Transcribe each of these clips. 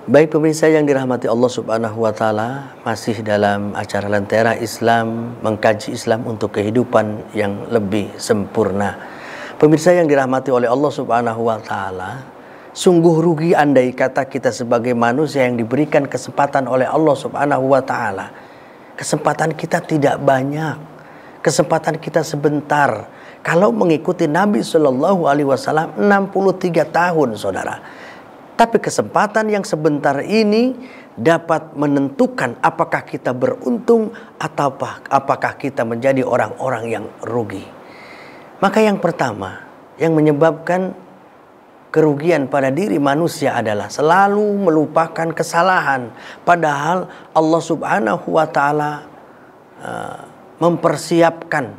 Baik pemirsa yang dirahmati Allah Subhanahu wa taala, masih dalam acara Lentera Islam, mengkaji Islam untuk kehidupan yang lebih sempurna. Pemirsa yang dirahmati oleh Allah Subhanahu wa taala, sungguh rugi andai kata kita sebagai manusia yang diberikan kesempatan oleh Allah Subhanahu wa taala. Kesempatan kita tidak banyak. Kesempatan kita sebentar. Kalau mengikuti Nabi Shallallahu alaihi wasallam 63 tahun, Saudara. Tapi kesempatan yang sebentar ini dapat menentukan apakah kita beruntung atau apakah kita menjadi orang-orang yang rugi. Maka yang pertama yang menyebabkan kerugian pada diri manusia adalah selalu melupakan kesalahan. Padahal Allah Subhanahu wa taala mempersiapkan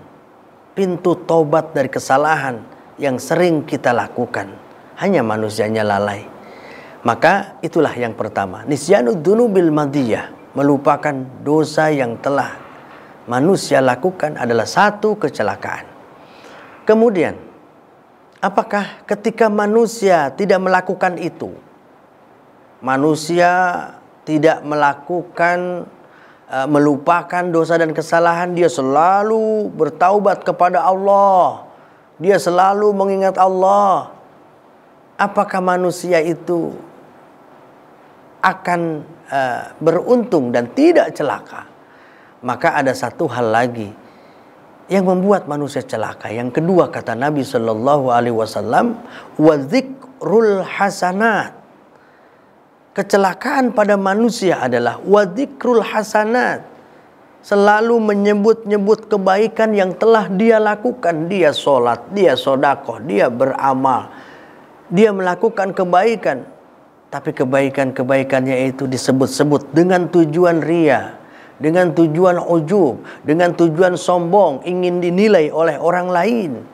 pintu taubat dari kesalahan yang sering kita lakukan. Hanya manusianya lalai. Maka itulah yang pertama, nisyanud dzunubil madiyah, melupakan dosa yang telah manusia lakukan adalah satu kecelakaan. Kemudian, apakah ketika manusia tidak melakukan itu, manusia tidak melakukan melupakan dosa dan kesalahan, dia selalu bertaubat kepada Allah, dia selalu mengingat Allah, apakah manusia itu akan beruntung dan tidak celaka? Maka ada satu hal lagi yang membuat manusia celaka. Yang kedua, kata Nabi Shallallahu alaihi wasallam, wa dzikrul hasanat. Kecelakaan pada manusia adalah wa dzikrul hasanat. Selalu menyebut-nyebut kebaikan yang telah dia lakukan. Dia sholat, dia sedekah, dia beramal, dia melakukan kebaikan. Tapi kebaikan-kebaikannya itu disebut-sebut dengan tujuan ria, dengan tujuan ujub, dengan tujuan sombong, ingin dinilai oleh orang lain.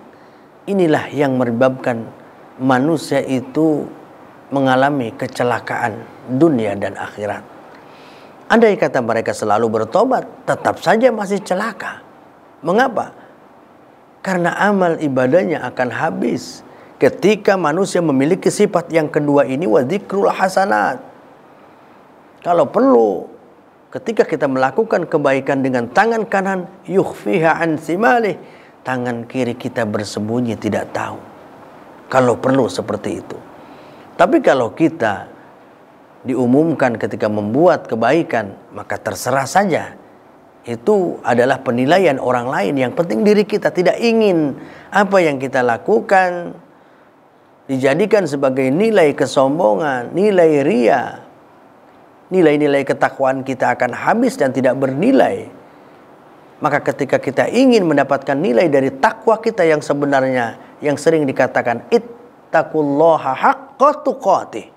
Inilah yang menyebabkan manusia itu mengalami kecelakaan dunia dan akhirat. Andai kata mereka selalu bertobat, tetap saja masih celaka. Mengapa? Karena amal ibadahnya akan habis. Ketika manusia memiliki sifat yang kedua ini, wa dzikrul hasanat. Kalau perlu, ketika kita melakukan kebaikan dengan tangan kanan, yukhfiha an simalih, tangan kiri kita bersembunyi tidak tahu. Kalau perlu seperti itu. Tapi kalau kita diumumkan ketika membuat kebaikan, maka terserah saja. Itu adalah penilaian orang lain. Yang penting diri kita tidak ingin apa yang kita lakukan dijadikan sebagai nilai kesombongan, nilai ria. Nilai-nilai ketakwaan kita akan habis dan tidak bernilai. Maka ketika kita ingin mendapatkan nilai dari takwa kita yang sebenarnya, yang sering dikatakan ittaqullaha haqqa tuqatih,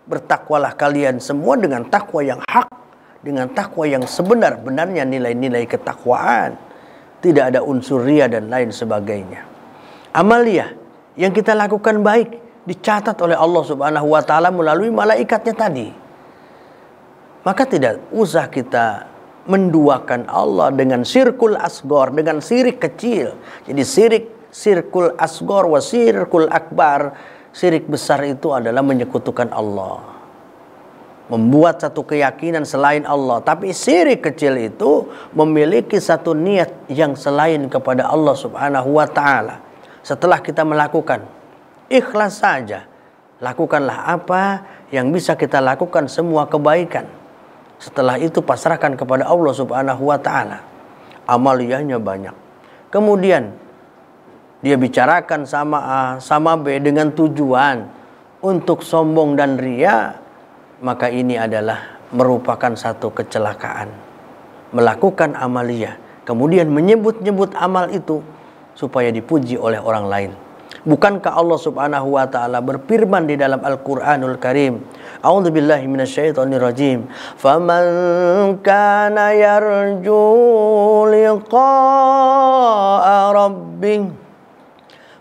bertakwalah kalian semua dengan takwa yang hak, dengan takwa yang sebenar-benarnya nilai-nilai ketakwaan. Tidak ada unsur ria dan lain sebagainya. Amaliyah yang kita lakukan baik dicatat oleh Allah Subhanahu wa taala melalui malaikatnya tadi. Maka tidak usah kita menduakan Allah dengan syirkul asgor, dengan syirik kecil. Jadi syirkul asgor wa syirkul akbar. Syirik besar itu adalah menyekutukan Allah, membuat satu keyakinan selain Allah. Tapi syirik kecil itu memiliki satu niat yang selain kepada Allah Subhanahu wa taala. Setelah kita melakukan, ikhlas saja. Lakukanlah apa yang bisa kita lakukan, semua kebaikan. Setelah itu pasrahkan kepada Allah Subhanahu wa taala. Amaliyahnya banyak. Kemudian dia bicarakan sama A, sama B dengan tujuan untuk sombong dan ria, maka ini adalah merupakan satu kecelakaan. Melakukan amaliyah, kemudian menyebut-nyebut amal itu supaya dipuji oleh orang lain. Bukankah Allah Subhanahu wa taala berfirman di dalam Al-Qur'anul Karim, A'udzubillahi minasyaitonirrajim, "Faman kana yarju liqa'a rabbih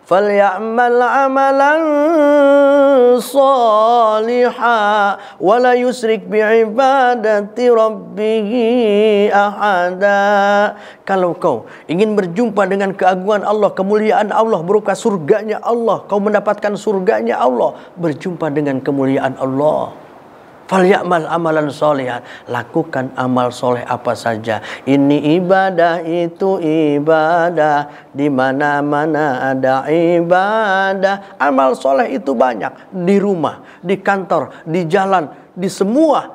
falyamal amalan salihah wa la yusrik bi'ibadati rabbih ahada." Kalau kau ingin berjumpa dengan keagungan Allah, kemuliaan Allah berupa surganya Allah, kau mendapatkan surganya Allah, berjumpa dengan kemuliaan Allah, Falyamal amalan sholihan, lakukan amal soleh apa saja. Ini ibadah, itu ibadah, di mana-mana ada ibadah. Amal soleh itu banyak, di rumah, di kantor, di jalan, di semua.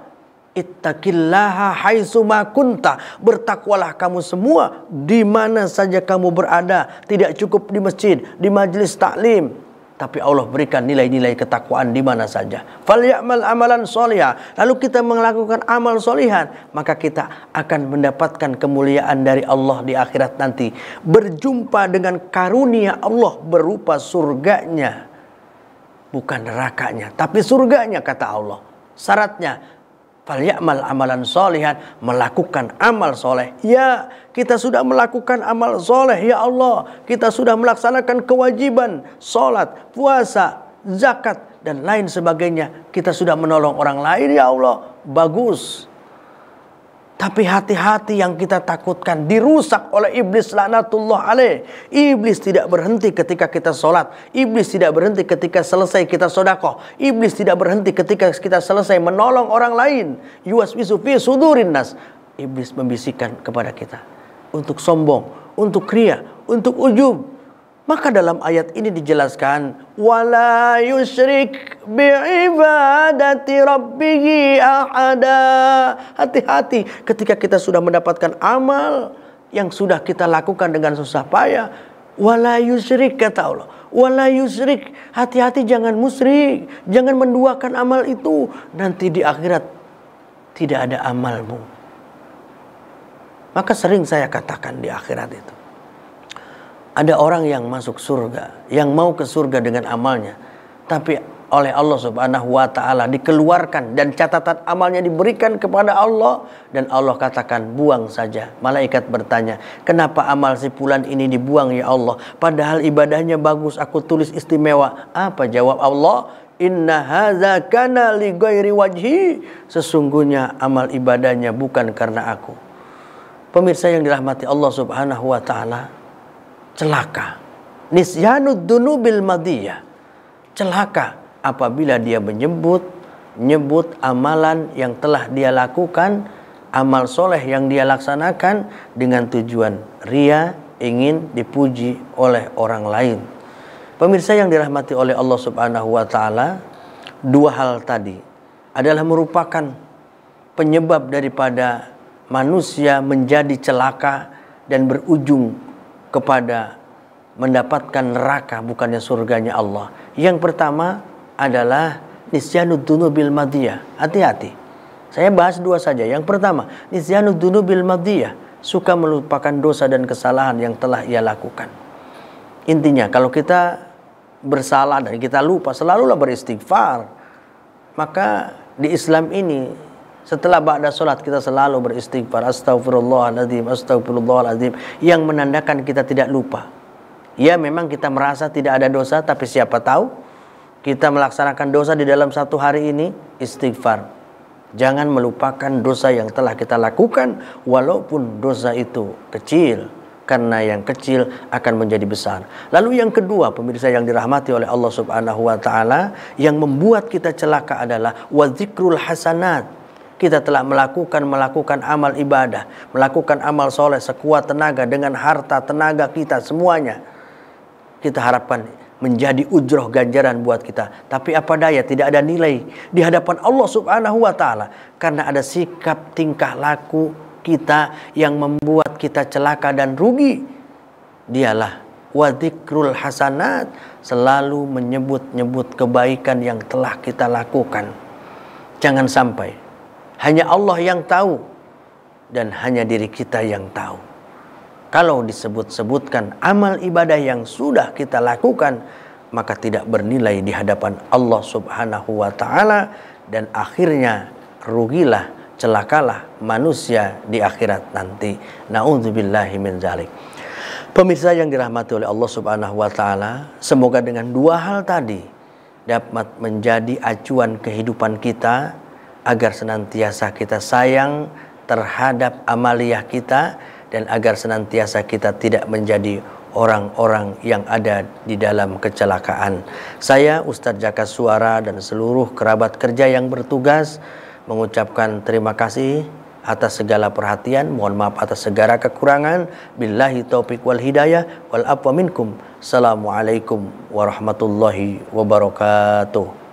Ittaqillaha haitsuma kunta, bertakwalah kamu semua di mana saja kamu berada. Tidak cukup di masjid, di majelis taklim, tapi Allah berikan nilai-nilai ketakwaan di mana saja. Falyamal amalan sholihan. Lalu kita melakukan amal sholihan, maka kita akan mendapatkan kemuliaan dari Allah di akhirat nanti. Berjumpa dengan karunia Allah berupa surganya. Bukan nerakanya, tapi surganya kata Allah. Syaratnya falyamal amalan sholihan, melakukan amal soleh. Ya, kita sudah melakukan amal soleh ya Allah. Kita sudah melaksanakan kewajiban sholat, puasa, zakat, dan lain sebagainya. Kita sudah menolong orang lain ya Allah. Bagus. Tapi hati-hati, yang kita takutkan dirusak oleh iblis laknatullah alaih. Iblis tidak berhenti ketika kita sholat. Iblis tidak berhenti ketika selesai kita sedekah. Iblis tidak berhenti ketika kita selesai menolong orang lain. Yuwaswisu fi sudurin nas. Iblis membisikkan kepada kita untuk sombong, untuk riya, untuk ujub. Maka dalam ayat ini dijelaskan, wala yusyrik bi'ibadati rabbihi ahada. Hati-hati ketika kita sudah mendapatkan amal yang sudah kita lakukan dengan susah payah. Wala yusyrik kata Allah. Wala yusyrik, hati-hati jangan musyrik, jangan menduakan amal itu. Nanti di akhirat tidak ada amalmu. Maka sering saya katakan di akhirat itu, ada orang yang masuk surga, yang mau ke surga dengan amalnya, tapi oleh Allah Subhanahu wa Ta'ala dikeluarkan dan catatan amalnya diberikan kepada Allah, dan Allah katakan buang saja. Malaikat bertanya, kenapa amal si fulan ini dibuang ya Allah, padahal ibadahnya bagus, aku tulis istimewa. Apa jawab Allah? Inna hadza kana li ghairi wajhi, sesungguhnya amal ibadahnya bukan karena aku. Pemirsa yang dirahmati Allah Subhanahu wa Ta'ala, celaka nisyanud dunubil madiyah, celaka apabila dia menyebut amalan yang telah dia lakukan, amal soleh yang dia laksanakan dengan tujuan ria, ingin dipuji oleh orang lain. Pemirsa yang dirahmati oleh Allah Subhanahu wa Ta'ala, dua hal tadi adalah merupakan penyebab daripada manusia menjadi celaka dan berujung kepada mendapatkan neraka, bukannya surganya Allah. Yang pertama adalah nisyanud dunubil madiyah. Hati-hati, saya bahas dua saja. Yang pertama, nisyanud dunubil madiyah, suka melupakan dosa dan kesalahan yang telah ia lakukan. Intinya kalau kita bersalah dan kita lupa, selalulah beristighfar. Maka di Islam ini, setelah ba'da sholat kita selalu beristighfar, astagfirullahaladzim, astagfirullahaladzim, yang menandakan kita tidak lupa. Ya, memang kita merasa tidak ada dosa, tapi siapa tahu kita melaksanakan dosa di dalam satu hari ini. Istighfar, jangan melupakan dosa yang telah kita lakukan, walaupun dosa itu kecil, karena yang kecil akan menjadi besar. Lalu yang kedua, pemirsa yang dirahmati oleh Allah Subhanahu wa Ta'ala, yang membuat kita celaka adalah wadzikrul hasanat. Kita telah melakukan amal ibadah, melakukan amal soleh sekuat tenaga dengan harta tenaga kita semuanya. Kita harapkan menjadi ujroh ganjaran buat kita. Tapi apa daya, tidak ada nilai di hadapan Allah Subhanahu wa Ta'ala. Karena ada sikap tingkah laku kita yang membuat kita celaka dan rugi. Dialah wadzikrul hasanat, selalu menyebut-nyebut kebaikan yang telah kita lakukan. Jangan sampai hanya Allah yang tahu dan hanya diri kita yang tahu. Kalau disebut-sebutkan amal ibadah yang sudah kita lakukan, maka tidak bernilai di hadapan Allah Subhanahu wa Ta'ala, dan akhirnya rugilah, celakalah manusia di akhirat nanti. Na'udzubillahi min dzalik. Pemirsa yang dirahmati oleh Allah Subhanahu wa Ta'ala, semoga dengan dua hal tadi dapat menjadi acuan kehidupan kita, agar senantiasa kita sayang terhadap amaliyah kita, dan agar senantiasa kita tidak menjadi orang-orang yang ada di dalam kecelakaan. Saya Ustadz Jaka Suara dan seluruh kerabat kerja yang bertugas mengucapkan terima kasih atas segala perhatian. Mohon maaf atas segala kekurangan. Billahi taufik wal hidayah wal afwa minkum. Assalamualaikum warahmatullahi wabarakatuh.